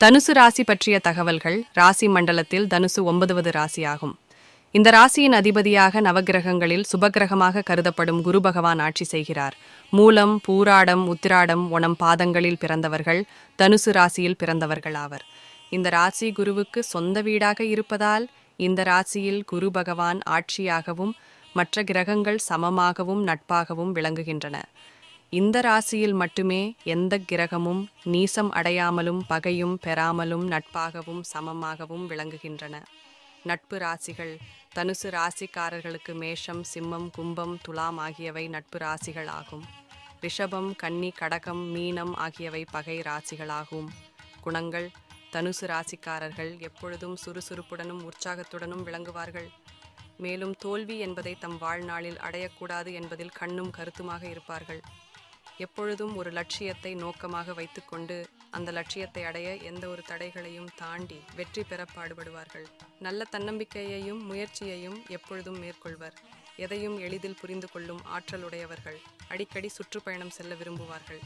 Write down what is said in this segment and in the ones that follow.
தனுசு ராசி பற்றிய தகவல்கள். ராசி மண்டலத்தில் தனுசு 9வது ராசியாகும். இந்த ராசியின் அதிபதியாக நவகிரகங்களில் சுபகிரகமாக கருதப்படும் குரு பகவான் ஆட்சி செய்கிறார். மூலம், பூராடம், உத்திராடம், ஒணம் பாதங்களில் பிறந்தவர்கள் தனுசு ராசியில் பிறந்தவர்கள் ஆவர். இந்த ராசி குருவுக்கு சொந்த வீடாக இருப்பதால் இந்த ராசியில் குரு பகவான் ஆட்சியாகவும் மற்ற கிரகங்கள் சமமாகவும் நட்பாகவும் விளங்குகின்றன. இந்த ராசியில் மட்டுமே எந்த கிரகமும் நீசம் அடையாமலும் பகையும் பெறாமலும் நட்பாகவும் சமமாகவும் விளங்குகின்றன. நட்பு ராசிகள். தனுசு ராசிக்காரர்களுக்கு மேஷம், சிம்மம், கும்பம், துலாம் ஆகியவை நட்பு ராசிகள் ஆகும். ரிஷபம், கன்னி, கடகம், மீனம் ஆகியவை பகை ராசிகளாகும். குணங்கள். தனுசு ராசிக்காரர்கள் எப்பொழுதும் சுறுசுறுப்புடனும் உற்சாகத்துடனும் விளங்குவார்கள். மேலும் தோல்வி என்பதை தம் வாழ்நாளில் அடையக்கூடாது என்பதில் கண்ணும் கருத்துமாக இருப்பார்கள். எப்பொழுதும் ஒரு லட்சியத்தை நோக்கமாக வைத்துக்கொண்டு அந்த லட்சியத்தை அடைய எந்த ஒரு தடைகளையும் தாண்டி வெற்றி பெற பாடுபடுவார்கள். நல்ல தன்னம்பிக்கையையும் முயற்சியையும் எப்பொழுதும் மேற்கொள்வர். எதையும் எளிதில் புரிந்து கொள்ளும் ஆற்றலுடையவர்கள். அடிக்கடி சுற்றுப்பயணம் செல்ல விரும்புவார்கள்.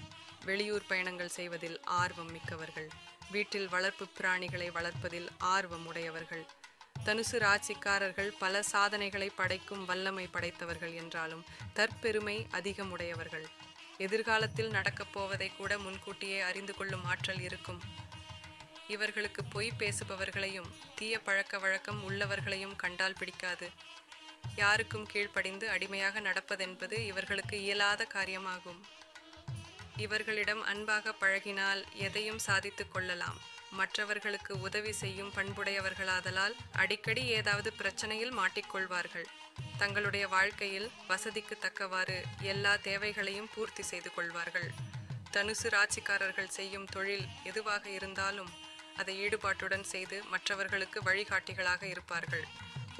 வெளியூர் பயணங்கள் செய்வதில் ஆர்வம் மிக்கவர்கள். வீட்டில் வளர்ப்பு பிராணிகளை வளர்ப்பதில் ஆர்வம் உடையவர்கள். தனுசு ராசிக்காரர்கள் பல சாதனைகளை படைக்கும் வல்லமை படைத்தவர்கள் என்றாலும் தற்பெருமை அதிகம் உடையவர்கள். எதிர்காலத்தில் நடக்கப் போவதை கூட முன்கூட்டியே அறிந்து கொள்ளும் ஆற்றல் இருக்கும். இவர்களுக்கு பொய் பேசுபவர்களையும் தீய பழக்க வழக்கம் உள்ளவர்களையும் கண்டால் பிடிக்காது. யாருக்கும் கீழ்ப்படிந்து அடிமையாக நடப்பதென்பது இவர்களுக்கு இயலாத காரியமாகும். இவர்களிடம் அன்பாக பழகினால் எதையும் சாதித்து கொள்ளலாம். மற்றவர்களுக்கு உதவி செய்யும் பண்புடையவர்களாதலால் அடிக்கடி ஏதாவது பிரச்சனையில் மாட்டிக்கொள்வார்கள். தங்களுடைய வாழ்க்கையில் வசதிக்கு தக்கவாறு எல்லா தேவைகளையும் பூர்த்தி செய்து கொள்வார்கள். தனுசு ராசிக்காரர்கள் செய்யும் தொழில் எதுவாக இருந்தாலும் அதை ஈடுபாட்டுடன் செய்து மற்றவர்களுக்கு வழிகாட்டிகளாக இருப்பார்கள்.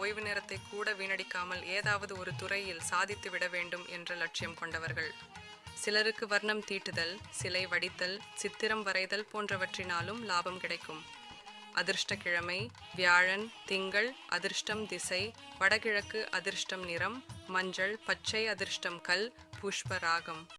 ஓய்வு நேரத்தை கூட வீணடிக்காமல் ஏதாவது ஒரு துறையில் சாதித்து விட வேண்டும் என்ற லட்சியம் கொண்டவர்கள். சிலருக்கு வர்ணம் தீட்டுதல், சிலை வடித்தல், சித்திரம் வரைதல் போன்றவற்றினாலும் லாபம் கிடைக்கும். அதிர்ஷ்ட கிழமை வியாழன், திங்கள். அதிர்ஷ்டம் திசை வடகிழக்கு. அதிர்ஷ்டம் நிறம் மஞ்சள், பச்சை. அதிர்ஷ்டம் கல், புஷ்பராகம்.